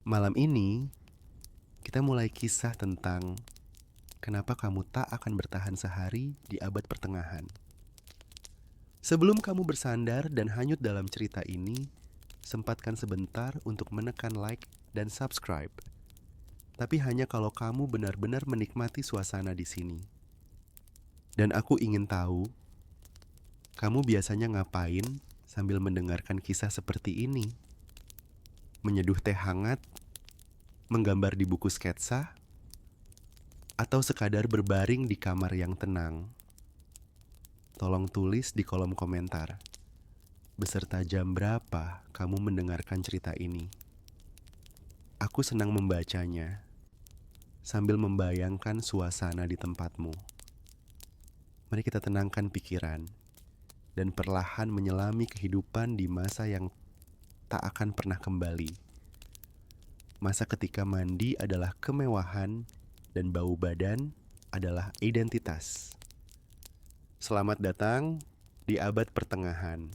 Malam ini, kita mulai kisah tentang kenapa kamu tak akan bertahan sehari di abad pertengahan. Sebelum kamu bersandar dan hanyut dalam cerita ini, sempatkan sebentar untuk menekan like dan subscribe. Tapi hanya kalau kamu benar-benar menikmati suasana di sini. Dan aku ingin tahu, kamu biasanya ngapain sambil mendengarkan kisah seperti ini? Menyeduh teh hangat, menggambar di buku sketsa, atau sekadar berbaring di kamar yang tenang? Tolong tulis di kolom komentar beserta jam berapa kamu mendengarkan cerita ini. Aku senang membacanya sambil membayangkan suasana di tempatmu. Mari kita tenangkan pikiran dan perlahan menyelami kehidupan di masa yang tak akan pernah kembali. Masa ketika mandi adalah kemewahan dan bau badan adalah identitas. Selamat datang di abad pertengahan.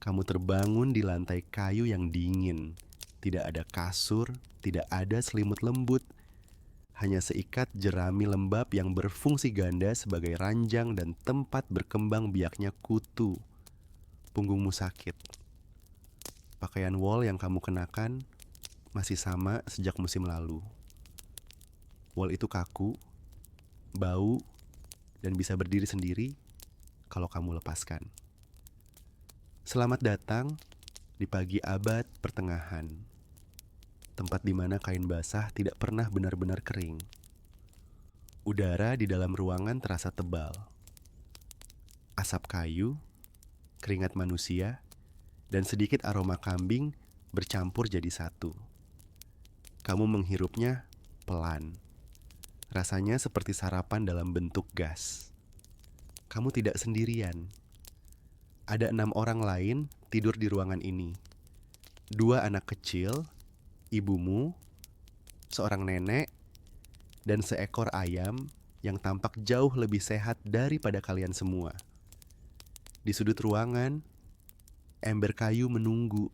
Kamu terbangun di lantai kayu yang dingin. Tidak ada kasur, tidak ada selimut lembut. Hanya seikat jerami lembab yang berfungsi ganda sebagai ranjang dan tempat berkembang biaknya kutu. Punggungmu sakit. Pakaian wol yang kamu kenakan masih sama sejak musim lalu. Wol itu kaku, bau, dan bisa berdiri sendiri kalau kamu lepaskan. Selamat datang di pagi abad pertengahan, tempat di mana kain basah tidak pernah benar-benar kering. Udara di dalam ruangan terasa tebal. Asap kayu, keringat manusia, dan sedikit aroma kambing bercampur jadi satu. Kamu menghirupnya pelan. Rasanya seperti sarapan dalam bentuk gas. Kamu tidak sendirian. Ada 6 orang lain tidur di ruangan ini. 2 anak kecil, ibumu, seorang nenek, dan seekor ayam yang tampak jauh lebih sehat daripada kalian semua. Di sudut ruangan, ember kayu menunggu.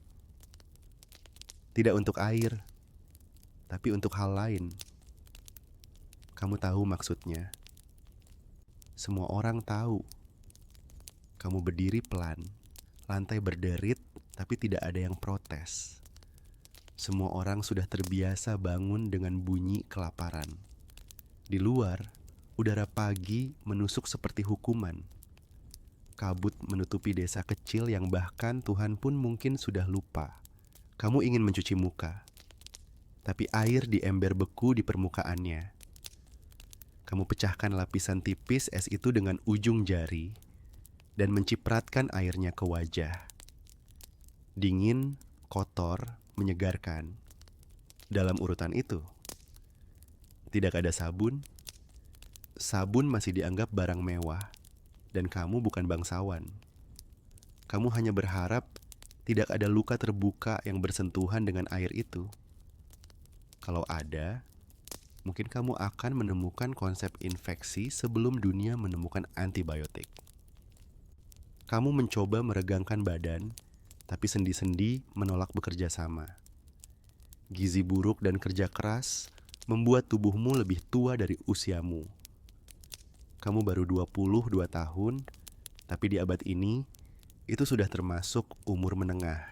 Tidak untuk air, tapi untuk hal lain. Kamu tahu maksudnya. Semua orang tahu. Kamu berdiri pelan, lantai berderit, tapi tidak ada yang protes. Semua orang sudah terbiasa bangun dengan bunyi kelaparan. Di luar, udara pagi menusuk seperti hukuman. Kabut menutupi desa kecil yang bahkan Tuhan pun mungkin sudah lupa. Kamu ingin mencuci muka, tapi air di ember beku di permukaannya. Kamu pecahkan lapisan tipis es itu dengan ujung jari dan mencipratkan airnya ke wajah. Dingin, kotor, menyegarkan. Dalam urutan itu, tidak ada sabun. Sabun masih dianggap barang mewah, dan kamu bukan bangsawan. Kamu hanya berharap tidak ada luka terbuka yang bersentuhan dengan air itu. Kalau ada, mungkin kamu akan menemukan konsep infeksi sebelum dunia menemukan antibiotik. Kamu mencoba meregangkan badan, tapi sendi-sendi menolak bekerja sama. Gizi buruk dan kerja keras membuat tubuhmu lebih tua dari usiamu. Kamu baru 22 tahun, tapi di abad ini, itu sudah termasuk umur menengah.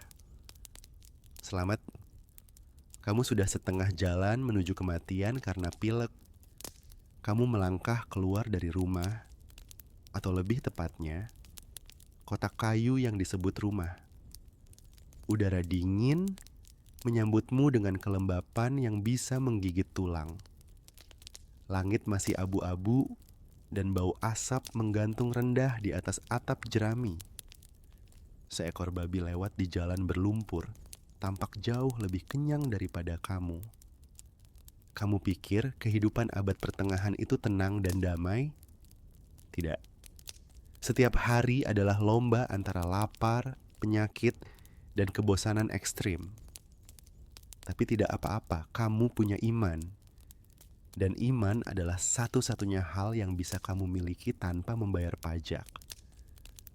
Selamat, kamu sudah setengah jalan menuju kematian karena pilek. Kamu melangkah keluar dari rumah, atau lebih tepatnya, kotak kayu yang disebut rumah. Udara dingin menyambutmu dengan kelembapan yang bisa menggigit tulang. Langit masih abu-abu dan bau asap menggantung rendah di atas atap jerami. Seekor babi lewat di jalan berlumpur, tampak jauh lebih kenyang daripada kamu. Kamu pikir kehidupan abad pertengahan itu tenang dan damai? Tidak. Setiap hari adalah lomba antara lapar, penyakit, dan kebosanan ekstrim. Tapi tidak apa-apa, kamu punya iman. Dan iman adalah satu-satunya hal yang bisa kamu miliki tanpa membayar pajak.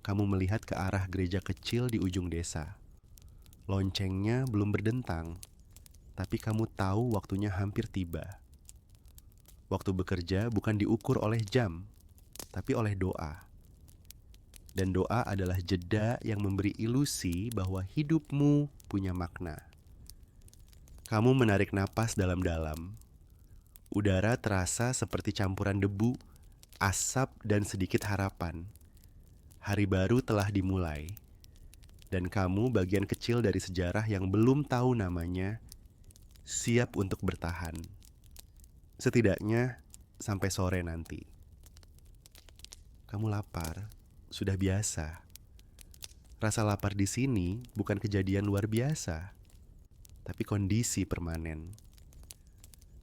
Kamu melihat ke arah gereja kecil di ujung desa. Loncengnya belum berdentang, tapi kamu tahu waktunya hampir tiba. Waktu bekerja bukan diukur oleh jam, tapi oleh doa. Dan doa adalah jeda yang memberi ilusi bahwa hidupmu punya makna. Kamu menarik napas dalam-dalam. Udara terasa seperti campuran debu, asap, dan sedikit harapan. Hari baru telah dimulai. Dan kamu bagian kecil dari sejarah yang belum tahu namanya, siap untuk bertahan. Setidaknya sampai sore nanti. Kamu lapar, sudah biasa. Rasa lapar di sini bukan kejadian luar biasa, tapi kondisi permanen.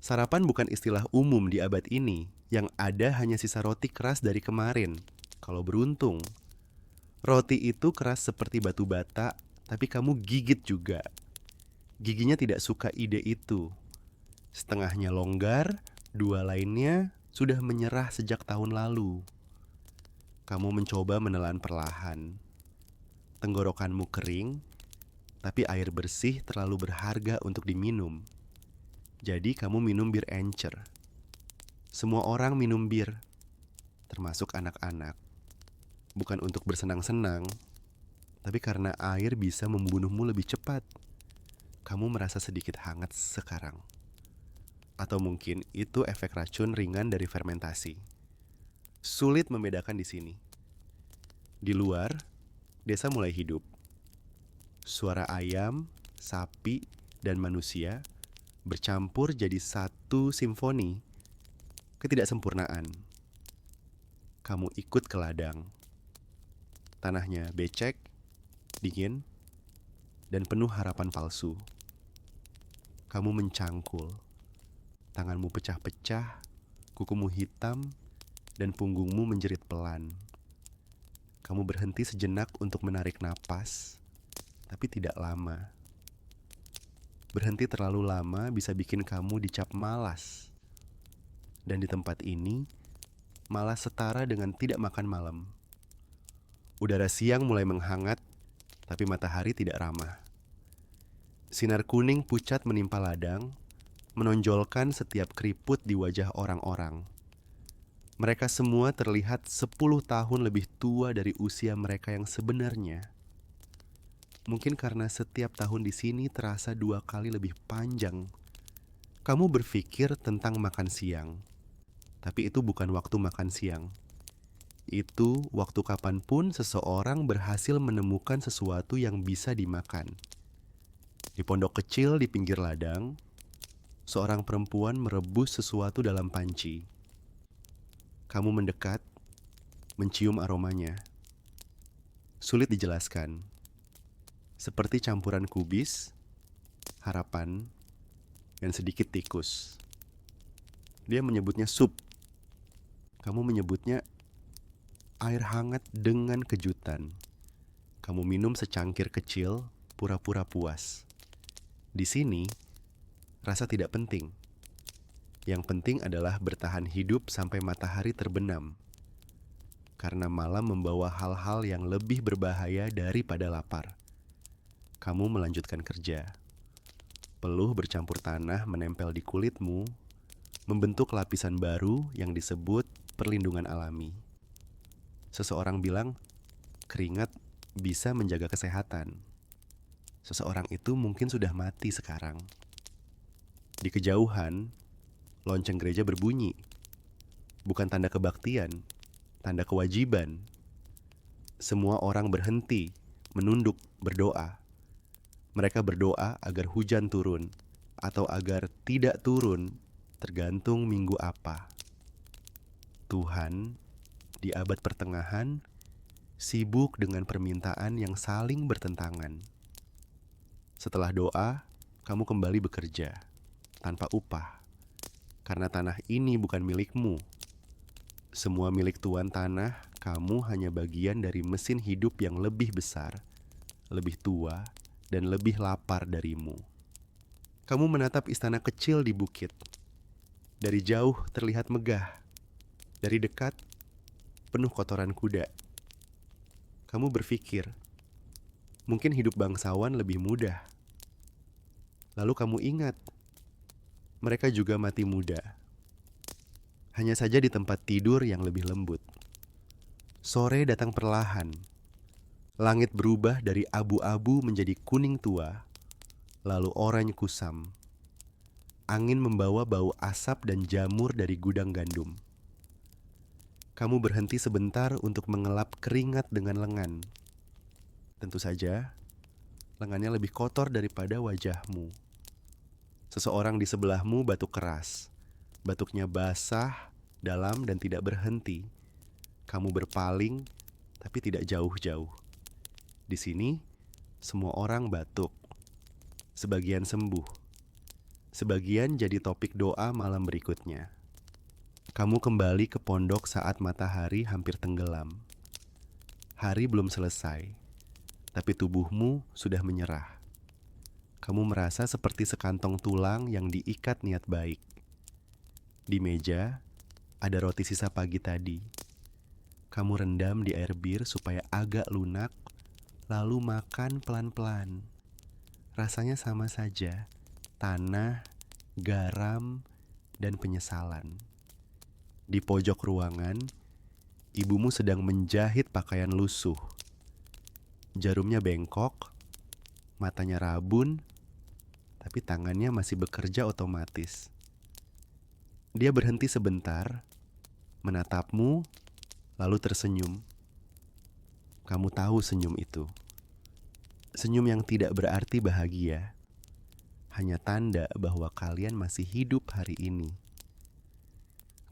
Sarapan bukan istilah umum di abad ini, yang ada hanya sisa roti keras dari kemarin. Kalau beruntung, roti itu keras seperti batu bata, tapi kamu gigit juga. Giginya tidak suka ide itu. Setengahnya longgar, dua lainnya sudah menyerah sejak tahun lalu. Kamu mencoba menelan perlahan. Tenggorokanmu kering, tapi air bersih terlalu berharga untuk diminum. Jadi kamu minum bir encer. Semua orang minum bir, termasuk anak-anak. Bukan untuk bersenang-senang, tapi karena air bisa membunuhmu lebih cepat. Kamu merasa sedikit hangat sekarang. Atau mungkin itu efek racun ringan dari fermentasi. Sulit membedakan di sini. Di luar, desa mulai hidup. Suara ayam, sapi, dan manusia bercampur jadi satu simfoni ketidaksempurnaan. Kamu ikut ke ladang. Tanahnya becek, dingin, dan penuh harapan palsu. Kamu mencangkul. Tanganmu pecah-pecah, kukumu hitam, dan punggungmu menjerit pelan. Kamu berhenti sejenak untuk menarik napas, tapi tidak lama. Berhenti terlalu lama bisa bikin kamu dicap malas. Dan di tempat ini, malas setara dengan tidak makan malam. Udara siang mulai menghangat, tapi matahari tidak ramah. Sinar kuning pucat menimpa ladang, menonjolkan setiap keriput di wajah orang-orang. Mereka semua terlihat 10 tahun lebih tua dari usia mereka yang sebenarnya. Mungkin karena setiap tahun di sini terasa 2 kali lebih panjang. Kamu berpikir tentang makan siang. Tapi itu bukan waktu makan siang. Itu waktu kapanpun seseorang berhasil menemukan sesuatu yang bisa dimakan. Di pondok kecil di pinggir ladang, seorang perempuan merebus sesuatu dalam panci. Kamu mendekat, mencium aromanya. Sulit dijelaskan. Seperti campuran kubis, harapan, dan sedikit tikus. Dia menyebutnya sup. Kamu menyebutnya air hangat dengan kejutan. Kamu minum secangkir kecil, pura-pura puas. Di sini, rasa tidak penting. Yang penting adalah bertahan hidup sampai matahari terbenam. Karena malam membawa hal-hal yang lebih berbahaya daripada lapar. Kamu melanjutkan kerja. Peluh bercampur tanah menempel di kulitmu, membentuk lapisan baru yang disebut perlindungan alami. Seseorang bilang, keringat bisa menjaga kesehatan. Seseorang itu mungkin sudah mati sekarang. Di kejauhan, lonceng gereja berbunyi. Bukan tanda kebaktian, tanda kewajiban. Semua orang berhenti, menunduk, berdoa. Mereka berdoa agar hujan turun, atau agar tidak turun, tergantung minggu apa. Tuhan, di abad pertengahan, sibuk dengan permintaan yang saling bertentangan. Setelah doa, kamu kembali bekerja, tanpa upah. Karena tanah ini bukan milikmu. Semua milik tuan tanah, kamu hanya bagian dari mesin hidup yang lebih besar, lebih tua, dan lebih lapar darimu. Kamu menatap istana kecil di bukit. Dari jauh terlihat megah. Dari dekat, penuh kotoran kuda. Kamu berpikir, mungkin hidup bangsawan lebih mudah. Lalu kamu ingat, mereka juga mati muda. Hanya saja di tempat tidur yang lebih lembut. Sore datang perlahan. Langit berubah dari abu-abu menjadi kuning tua, lalu oranye kusam. Angin membawa bau asap dan jamur dari gudang gandum. Kamu berhenti sebentar untuk mengelap keringat dengan lengan. Tentu saja, lengannya lebih kotor daripada wajahmu. Seseorang di sebelahmu batuk keras. Batuknya basah, dalam dan tidak berhenti. Kamu berpaling, tapi tidak jauh-jauh. Di sini, semua orang batuk. Sebagian sembuh. Sebagian jadi topik doa malam berikutnya. Kamu kembali ke pondok saat matahari hampir tenggelam. Hari belum selesai, tapi tubuhmu sudah menyerah. Kamu merasa seperti sekantong tulang yang diikat niat baik. Di meja, ada roti sisa pagi tadi. Kamu rendam di air bir supaya agak lunak, lalu makan pelan-pelan. Rasanya sama saja, tanah, garam, dan penyesalan. Di pojok ruangan, ibumu sedang menjahit pakaian lusuh. Jarumnya bengkok, matanya rabun, tapi tangannya masih bekerja otomatis. Dia berhenti sebentar, menatapmu, lalu tersenyum. Kamu tahu senyum itu. Senyum yang tidak berarti bahagia, hanya tanda bahwa kalian masih hidup hari ini.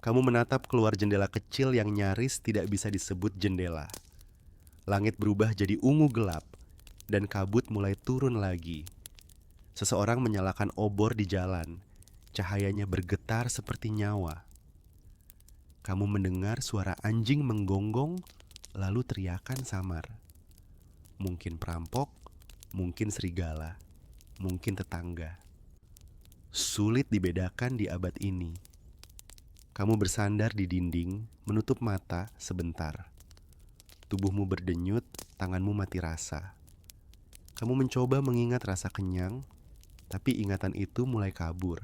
Kamu menatap keluar jendela kecil yang nyaris tidak bisa disebut jendela. Langit berubah jadi ungu gelap, dan kabut mulai turun lagi. Seseorang menyalakan obor di jalan. Cahayanya bergetar seperti nyawa. Kamu mendengar suara anjing menggonggong, lalu teriakan samar. Mungkin perampok, mungkin serigala, mungkin tetangga. Sulit dibedakan di abad ini. Kamu bersandar di dinding, menutup mata sebentar. Tubuhmu berdenyut, tanganmu mati rasa. Kamu mencoba mengingat rasa kenyang, tapi ingatan itu mulai kabur.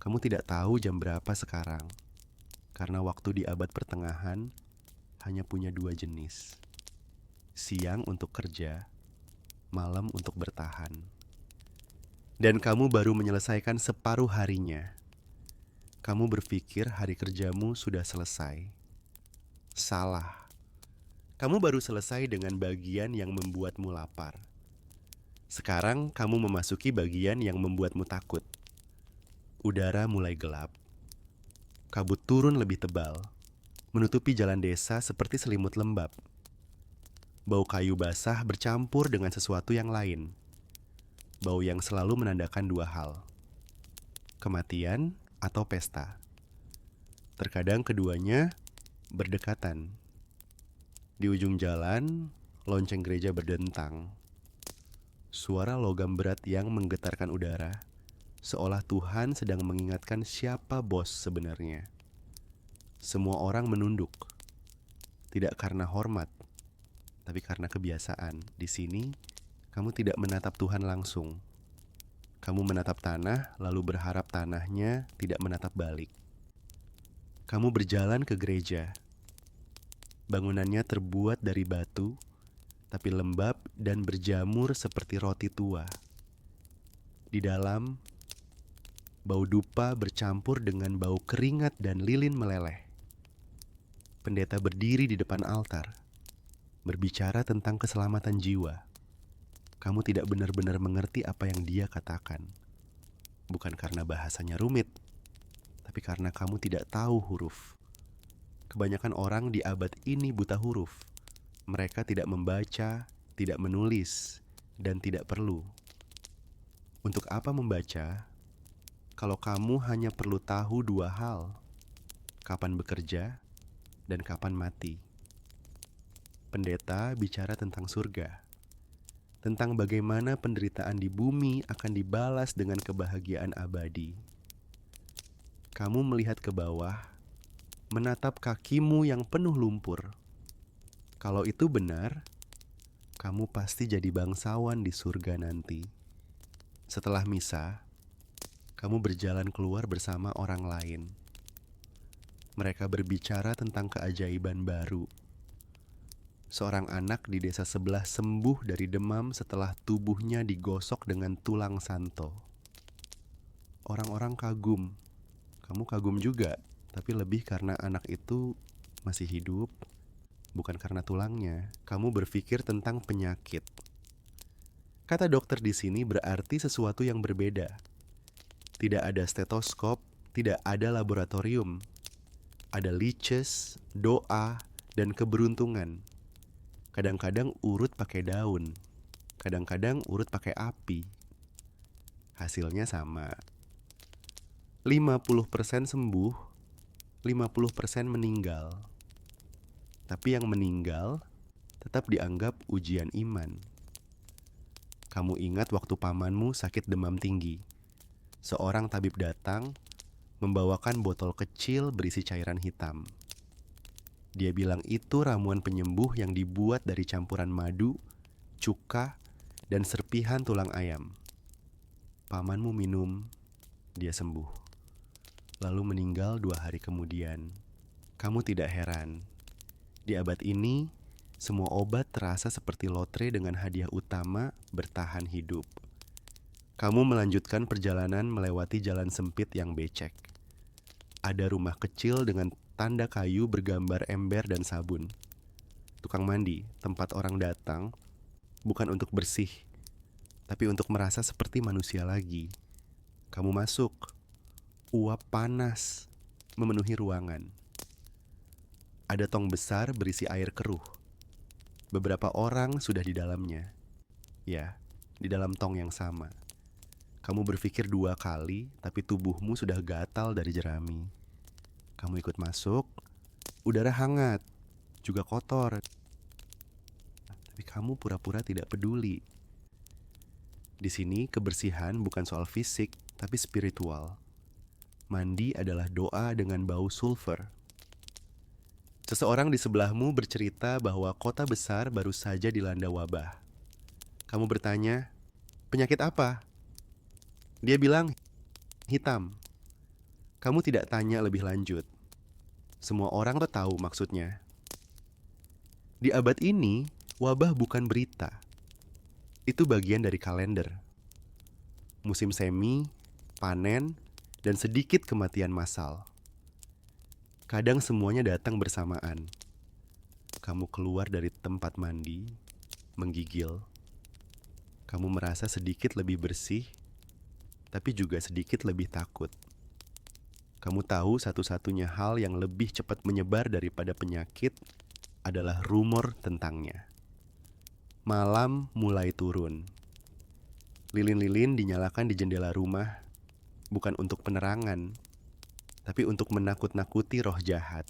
Kamu tidak tahu jam berapa sekarang, karena waktu di abad pertengahan hanya punya dua jenis. Siang untuk kerja, malam untuk bertahan. Dan kamu baru menyelesaikan separuh harinya. Kamu berpikir hari kerjamu sudah selesai. Salah. Kamu baru selesai dengan bagian yang membuatmu lapar. Sekarang kamu memasuki bagian yang membuatmu takut. Udara mulai gelap. Kabut turun lebih tebal, menutupi jalan desa seperti selimut lembab. Bau kayu basah bercampur dengan sesuatu yang lain. Bau yang selalu menandakan dua hal: kematian atau pesta. Terkadang keduanya berdekatan. Di ujung jalan, lonceng gereja berdentang. Suara logam berat yang menggetarkan udara, seolah Tuhan sedang mengingatkan siapa bos sebenarnya. Semua orang menunduk, tidak karena hormat, tapi karena kebiasaan. Di sini, kamu tidak menatap Tuhan langsung. Kamu menatap tanah, lalu berharap tanahnya tidak menatap balik. Kamu berjalan ke gereja. Bangunannya terbuat dari batu, tapi lembab dan berjamur seperti roti tua. Di dalam, bau dupa bercampur dengan bau keringat dan lilin meleleh. Pendeta berdiri di depan altar, berbicara tentang keselamatan jiwa. Kamu tidak benar-benar mengerti apa yang dia katakan. Bukan karena bahasanya rumit, tapi karena kamu tidak tahu huruf. Kebanyakan orang di abad ini buta huruf. Mereka tidak membaca, tidak menulis, dan tidak perlu. Untuk apa membaca kalau kamu hanya perlu tahu dua hal: kapan bekerja dan kapan mati? Pendeta bicara tentang surga, tentang bagaimana penderitaan di bumi akan dibalas dengan kebahagiaan abadi. Kamu melihat ke bawah, menatap kakimu yang penuh lumpur. Kalau itu benar, kamu pasti jadi bangsawan di surga nanti. Setelah misa, kamu berjalan keluar bersama orang lain. Mereka berbicara tentang keajaiban baru. Seorang anak di desa sebelah sembuh dari demam setelah tubuhnya digosok dengan tulang santo. Orang-orang kagum. Kamu kagum juga, tapi lebih karena anak itu masih hidup, bukan karena tulangnya. Kamu berpikir tentang penyakit. Kata dokter di sini berarti sesuatu yang berbeda. Tidak ada stetoskop, tidak ada laboratorium. Ada leeches, doa, dan keberuntungan. Kadang-kadang urut pakai daun, kadang-kadang urut pakai api. Hasilnya sama. 50% sembuh, 50% meninggal. Tapi yang meninggal tetap dianggap ujian iman. Kamu ingat waktu pamanmu sakit demam tinggi. Seorang tabib datang, membawakan botol kecil berisi cairan hitam. Dia bilang itu ramuan penyembuh yang dibuat dari campuran madu, cuka, dan serpihan tulang ayam. Pamanmu minum, dia sembuh. Lalu meninggal 2 hari kemudian. Kamu tidak heran. Di abad ini, semua obat terasa seperti lotre dengan hadiah utama bertahan hidup. Kamu melanjutkan perjalanan melewati jalan sempit yang becek. Ada rumah kecil dengan tanda kayu bergambar ember dan sabun. Tukang mandi, tempat orang datang, bukan untuk bersih, tapi untuk merasa seperti manusia lagi. Kamu masuk. Uap panas memenuhi ruangan. Ada tong besar berisi air keruh. Beberapa orang sudah di dalamnya. Ya, di dalam tong yang sama. Kamu berpikir 2 kali, tapi tubuhmu sudah gatal dari jerami. Kamu ikut masuk, udara hangat, juga kotor. Tapi kamu pura-pura tidak peduli. Di sini kebersihan bukan soal fisik, tapi spiritual. Mandi adalah doa dengan bau sulfur. Seseorang di sebelahmu bercerita bahwa kota besar baru saja dilanda wabah. Kamu bertanya, penyakit apa? Dia bilang, hitam. Kamu tidak tanya lebih lanjut. Semua orang tahu maksudnya. Di abad ini, wabah bukan berita. Itu bagian dari kalender. Musim semi, panen, dan sedikit kematian massal. Kadang semuanya datang bersamaan. Kamu keluar dari tempat mandi, menggigil. Kamu merasa sedikit lebih bersih, tapi juga sedikit lebih takut. Kamu tahu satu-satunya hal yang lebih cepat menyebar daripada penyakit adalah rumor tentangnya. Malam mulai turun. Lilin-lilin dinyalakan di jendela rumah, bukan untuk penerangan, tapi untuk menakut-nakuti roh jahat.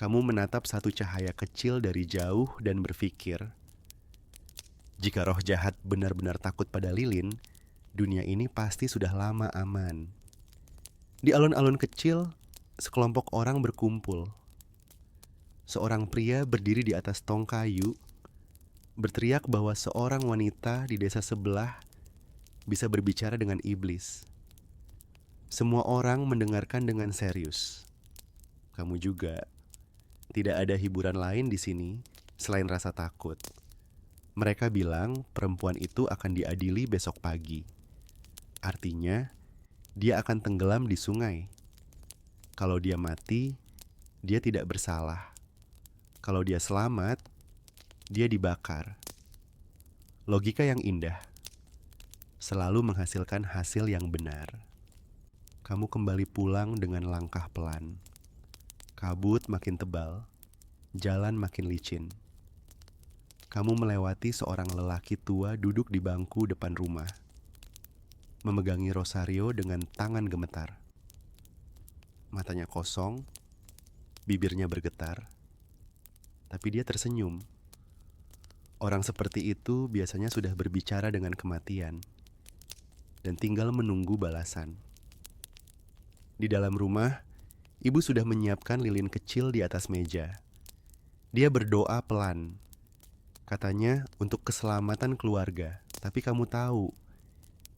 Kamu menatap satu cahaya kecil dari jauh dan berpikir, jika roh jahat benar-benar takut pada lilin, dunia ini pasti sudah lama aman. Di alun-alun kecil, sekelompok orang berkumpul. Seorang pria berdiri di atas tong kayu, berteriak bahwa seorang wanita di desa sebelah bisa berbicara dengan iblis. Semua orang mendengarkan dengan serius. Kamu juga. Tidak ada hiburan lain di sini selain rasa takut. Mereka bilang perempuan itu akan diadili besok pagi. Artinya, dia akan tenggelam di sungai. Kalau dia mati, dia tidak bersalah. Kalau dia selamat, dia dibakar. Logika yang indah selalu menghasilkan hasil yang benar. Kamu kembali pulang dengan langkah pelan. Kabut makin tebal, jalan makin licin. Kamu melewati seorang lelaki tua duduk di bangku depan rumah, memegangi rosario dengan tangan gemetar. Matanya kosong, bibirnya bergetar, tapi dia tersenyum. Orang seperti itu biasanya sudah berbicara dengan kematian dan tinggal menunggu balasan. Di dalam rumah, ibu sudah menyiapkan lilin kecil di atas meja. Dia berdoa pelan. Katanya untuk keselamatan keluarga. Tapi kamu tahu,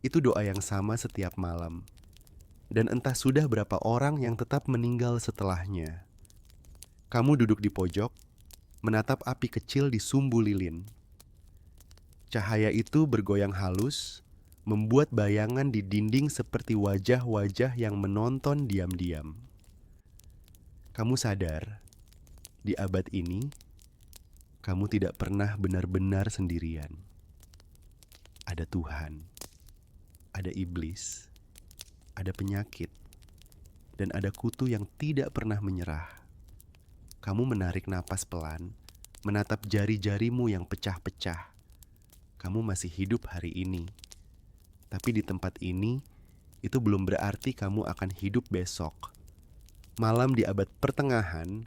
Itu doa yang sama setiap malam. Dan entah sudah berapa orang yang tetap meninggal setelahnya. Kamu duduk di pojok, menatap api kecil di sumbu lilin. Cahaya itu bergoyang halus, membuat bayangan di dinding seperti wajah-wajah yang menonton diam-diam. Kamu sadar, di abad ini, kamu tidak pernah benar-benar sendirian. Ada Tuhan, ada iblis, ada penyakit, dan ada kutu yang tidak pernah menyerah. Kamu menarik napas pelan, menatap jari-jarimu yang pecah-pecah. Kamu masih hidup hari ini. Tapi di tempat ini, itu belum berarti kamu akan hidup besok. Malam di abad pertengahan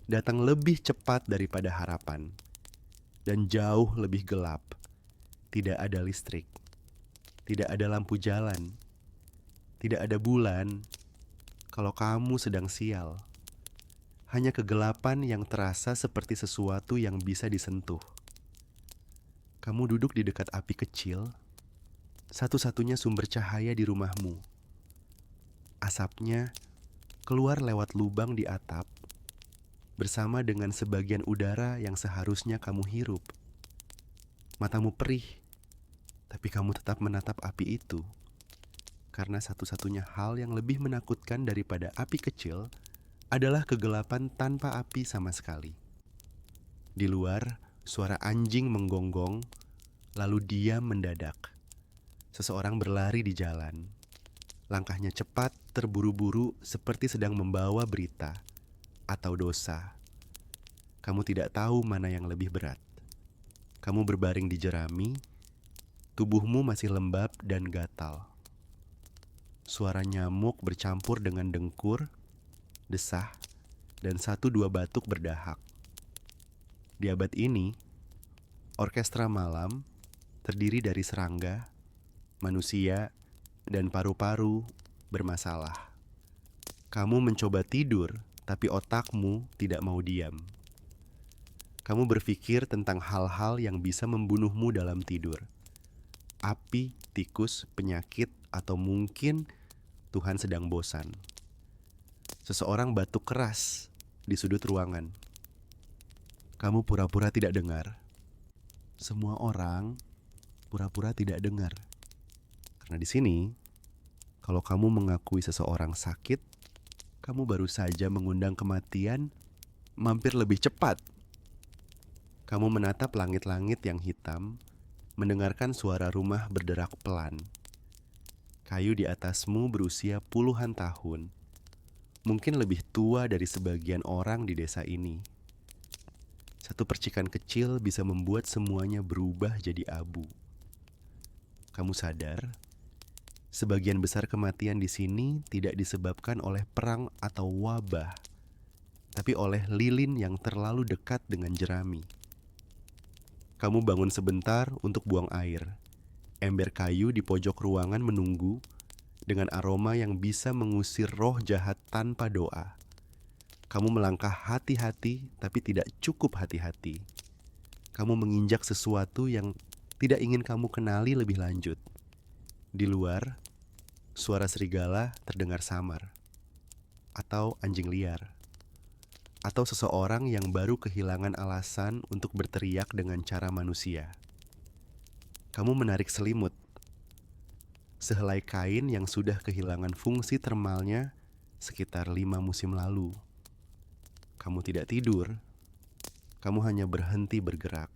datang lebih cepat daripada harapan. Dan jauh lebih gelap. Tidak ada listrik. Tidak ada lampu jalan. Tidak ada bulan. Kalau kamu sedang sial. Hanya kegelapan yang terasa seperti sesuatu yang bisa disentuh. Kamu duduk di dekat api kecil, satu-satunya sumber cahaya di rumahmu. Asapnya keluar lewat lubang di atap, bersama dengan sebagian udara yang seharusnya kamu hirup. Matamu perih, tapi kamu tetap menatap api itu. Karena satu-satunya hal yang lebih menakutkan daripada api kecil adalah kegelapan tanpa api sama sekali. Di luar, suara anjing menggonggong, lalu diam mendadak. Seseorang berlari di jalan. Langkahnya cepat, terburu-buru, seperti sedang membawa berita atau dosa. Kamu tidak tahu mana yang lebih berat. Kamu berbaring di jerami, tubuhmu masih lembab dan gatal. Suara nyamuk bercampur dengan dengkur, desah, dan 1-2 batuk berdahak. Di abad ini, orkestra malam terdiri dari serangga, manusia, dan paru-paru bermasalah. Kamu mencoba tidur, tapi otakmu tidak mau diam. Kamu berpikir tentang hal-hal yang bisa membunuhmu dalam tidur. Api, tikus, penyakit, atau mungkin Tuhan sedang bosan. Seseorang batuk keras di sudut ruangan. Kamu pura-pura tidak dengar. Semua orang pura-pura tidak dengar. Karena di sini, kalau kamu mengakui seseorang sakit, kamu baru saja mengundang kematian mampir lebih cepat. Kamu menatap langit-langit yang hitam, mendengarkan suara rumah berderak pelan. Kayu di atasmu berusia puluhan tahun, mungkin lebih tua dari sebagian orang di desa ini. Satu percikan kecil bisa membuat semuanya berubah jadi abu. Kamu sadar, sebagian besar kematian di sini tidak disebabkan oleh perang atau wabah, tapi oleh lilin yang terlalu dekat dengan jerami. Kamu bangun sebentar untuk buang air. Ember kayu di pojok ruangan menunggu dengan aroma yang bisa mengusir roh jahat tanpa doa. Kamu melangkah hati-hati tapi tidak cukup hati-hati. Kamu menginjak sesuatu yang tidak ingin kamu kenali lebih lanjut. Di luar, suara serigala terdengar samar. Atau anjing liar. Atau seseorang yang baru kehilangan alasan untuk berteriak dengan cara manusia. Kamu menarik selimut. Sehelai kain yang sudah kehilangan fungsi termalnya sekitar 5 musim lalu. Kamu tidak tidur. Kamu hanya berhenti bergerak.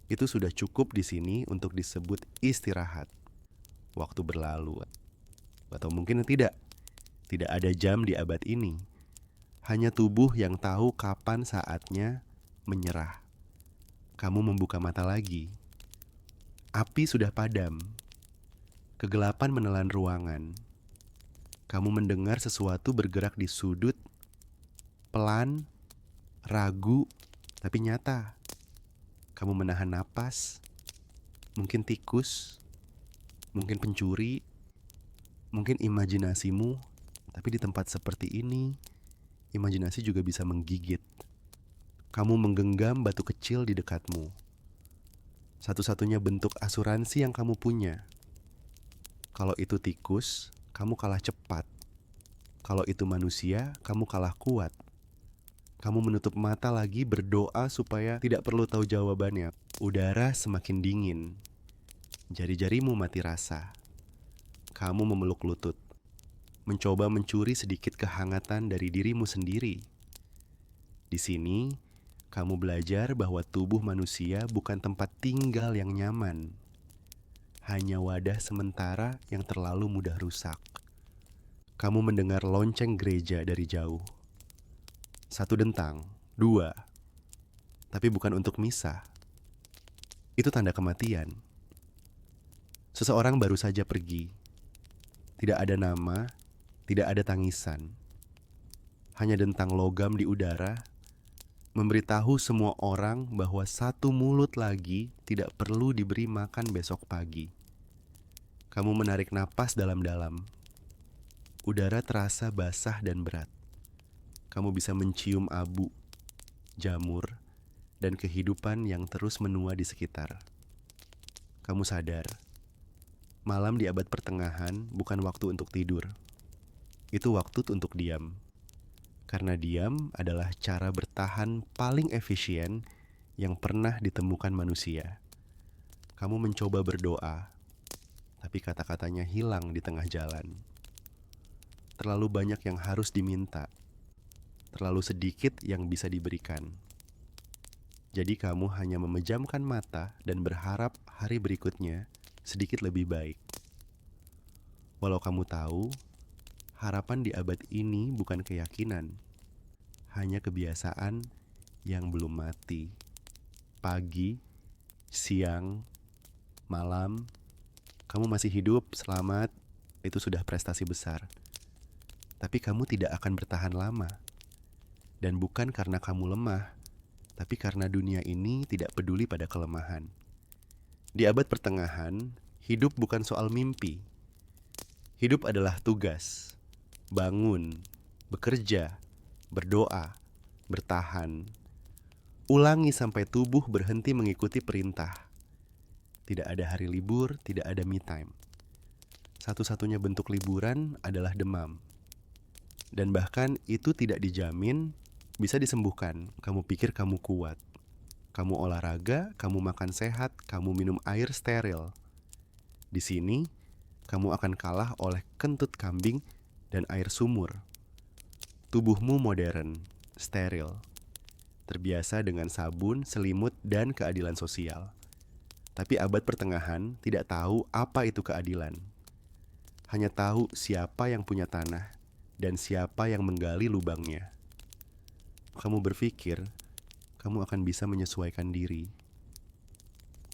Itu sudah cukup di sini untuk disebut istirahat. Waktu berlalu. Atau mungkin tidak. Tidak ada jam di abad ini. Hanya tubuh yang tahu kapan saatnya menyerah. Kamu membuka mata lagi. Api sudah padam. Kegelapan menelan ruangan. Kamu mendengar sesuatu bergerak di sudut. Pelan, ragu, tapi nyata. Kamu menahan napas. Mungkin tikus, mungkin pencuri, mungkin imajinasimu. Tapi di tempat seperti ini, imajinasi juga bisa menggigit. Kamu menggenggam batu kecil di dekatmu. Satu-satunya bentuk asuransi yang kamu punya. Kalau itu tikus, kamu kalah cepat. Kalau itu manusia, kamu kalah kuat. Kamu menutup mata lagi berdoa supaya tidak perlu tahu jawabannya. Udara semakin dingin. Jari-jarimu mati rasa. Kamu memeluk lutut. Mencoba mencuri sedikit kehangatan dari dirimu sendiri. Di sini, kamu belajar bahwa tubuh manusia bukan tempat tinggal yang nyaman. Hanya wadah sementara yang terlalu mudah rusak. Kamu mendengar lonceng gereja dari jauh. 1 dentang, 2. Tapi bukan untuk misa. Itu tanda kematian. Seseorang baru saja pergi. Tidak ada nama, tidak ada tangisan. Hanya dentang logam di udara, memberitahu semua orang bahwa satu mulut lagi tidak perlu diberi makan besok pagi. Kamu menarik napas dalam-dalam. Udara terasa basah dan berat. Kamu bisa mencium abu, jamur, dan kehidupan yang terus menua di sekitar. Kamu sadar, malam di abad pertengahan bukan waktu untuk tidur. Itu waktu untuk diam. Karena diam adalah cara bertahan paling efisien yang pernah ditemukan manusia. Kamu mencoba berdoa, tapi kata-katanya hilang di tengah jalan. Terlalu banyak yang harus diminta. Terlalu sedikit yang bisa diberikan. Jadi kamu hanya memejamkan mata dan berharap hari berikutnya sedikit lebih baik. Walau kamu tahu, harapan di abad ini bukan keyakinan, hanya kebiasaan yang belum mati. Pagi, siang, malam, kamu masih hidup, selamat, itu sudah prestasi besar. Tapi kamu tidak akan bertahan lama. Dan bukan karena kamu lemah, tapi karena dunia ini tidak peduli pada kelemahan. Di abad pertengahan, hidup bukan soal mimpi. Hidup adalah tugas. Bangun, bekerja, berdoa, bertahan. Ulangi sampai tubuh berhenti mengikuti perintah. Tidak ada hari libur, tidak ada me time. Satu-satunya bentuk liburan adalah demam. Dan bahkan itu tidak dijamin bisa disembuhkan. Kamu pikir kamu kuat. Kamu olahraga, kamu makan sehat, kamu minum air steril. Di sini, kamu akan kalah oleh kentut kambing dan air sumur. Tubuhmu modern, steril, terbiasa dengan sabun, selimut, dan keadilan sosial. Tapi abad pertengahan tidak tahu apa itu keadilan. Hanya tahu siapa yang punya tanah dan siapa yang menggali lubangnya. Kamu berpikir, kamu akan bisa menyesuaikan diri.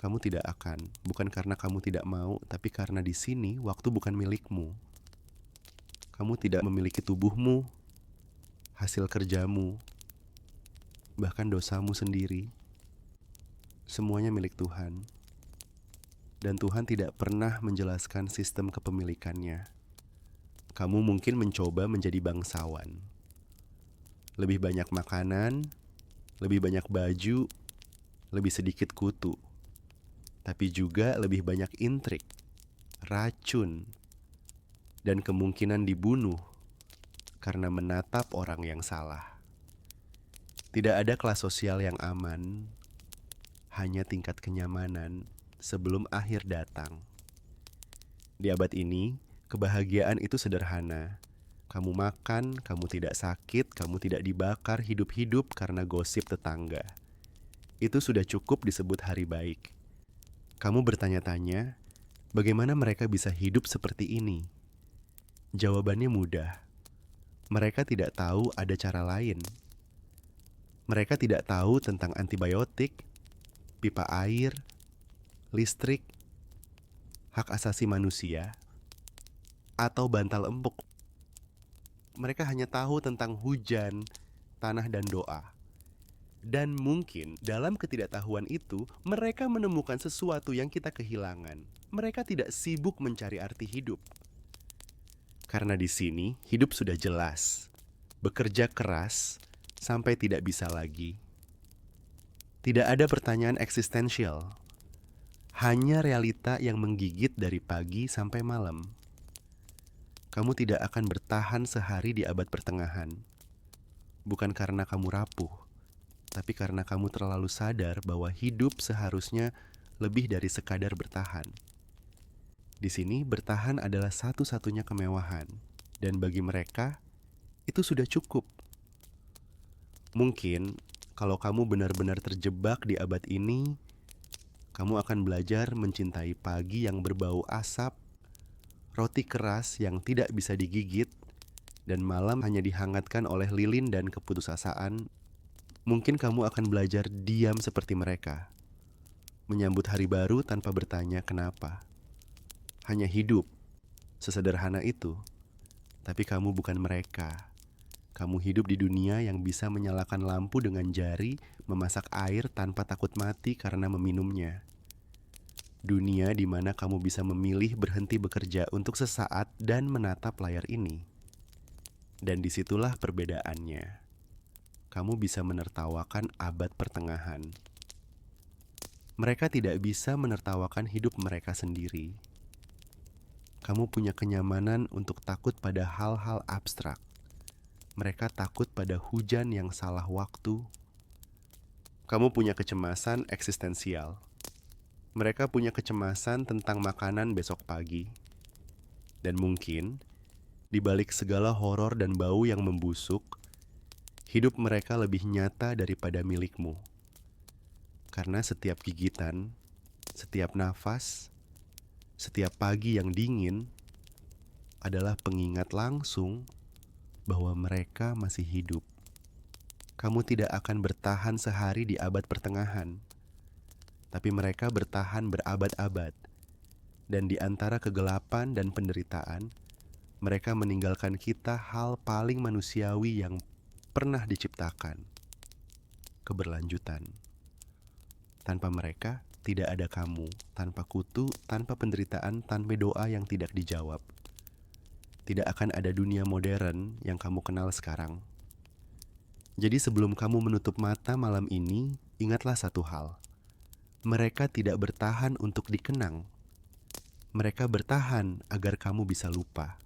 Kamu tidak akan, bukan karena kamu tidak mau, tapi karena di sini waktu bukan milikmu. Kamu tidak memiliki tubuhmu, hasil kerjamu, bahkan dosamu sendiri. Semuanya milik Tuhan. Dan Tuhan tidak pernah menjelaskan sistem kepemilikannya. Kamu mungkin mencoba menjadi bangsawan. Lebih banyak makanan, lebih banyak baju, lebih sedikit kutu. Tapi juga lebih banyak intrik, racun, dan kemungkinan dibunuh karena menatap orang yang salah. Tidak ada kelas sosial yang aman, hanya tingkat kenyamanan sebelum akhir datang. Di abad ini, kebahagiaan itu sederhana. Kamu makan, kamu tidak sakit, kamu tidak dibakar hidup-hidup karena gosip tetangga. Itu sudah cukup disebut hari baik. Kamu bertanya-tanya, bagaimana mereka bisa hidup seperti ini? Jawabannya mudah. Mereka tidak tahu ada cara lain. Mereka tidak tahu tentang antibiotik, pipa air, listrik, hak asasi manusia, atau bantal empuk. Mereka hanya tahu tentang hujan, tanah, dan doa. Dan mungkin dalam ketidaktahuan itu, mereka menemukan sesuatu yang kita kehilangan. Mereka tidak sibuk mencari arti hidup. Karena di sini, hidup sudah jelas. Bekerja keras sampai tidak bisa lagi. Tidak ada pertanyaan eksistensial. Hanya realita yang menggigit dari pagi sampai malam. Kamu tidak akan bertahan sehari di abad pertengahan. Bukan karena kamu rapuh, tapi karena kamu terlalu sadar bahwa hidup seharusnya lebih dari sekadar bertahan. Di sini bertahan adalah satu-satunya kemewahan, dan bagi mereka itu sudah cukup. Mungkin kalau kamu benar-benar terjebak di abad ini, kamu akan belajar mencintai pagi yang berbau asap, roti keras yang tidak bisa digigit, dan malam hanya dihangatkan oleh lilin dan keputusasaan. Mungkin kamu akan belajar diam seperti mereka, menyambut hari baru tanpa bertanya kenapa. Hanya hidup, sesederhana itu. Tapi kamu bukan mereka. Kamu hidup di dunia yang bisa menyalakan lampu dengan jari, memasak air tanpa takut mati karena meminumnya. Dunia di mana kamu bisa memilih berhenti bekerja untuk sesaat dan menatap layar ini. Dan disitulah perbedaannya. Kamu bisa menertawakan abad pertengahan. Mereka tidak bisa menertawakan hidup mereka sendiri. Kamu punya kenyamanan untuk takut pada hal-hal abstrak. Mereka takut pada hujan yang salah waktu. Kamu punya kecemasan eksistensial. Mereka punya kecemasan tentang makanan besok pagi. Dan mungkin, di balik segala horor dan bau yang membusuk, hidup mereka lebih nyata daripada milikmu. Karena setiap gigitan, setiap nafas, setiap pagi yang dingin adalah pengingat langsung bahwa mereka masih hidup. Kamu tidak akan bertahan sehari di abad pertengahan, tapi mereka bertahan berabad-abad. Dan di antara kegelapan dan penderitaan, mereka meninggalkan kita hal paling manusiawi yang pernah diciptakan: keberlanjutan. Tanpa mereka, tidak ada kamu, tanpa kutu, tanpa penderitaan, tanpa doa yang tidak dijawab. Tidak akan ada dunia modern yang kamu kenal sekarang. Jadi sebelum kamu menutup mata malam ini, ingatlah satu hal. Mereka tidak bertahan untuk dikenang. Mereka bertahan agar kamu bisa lupa.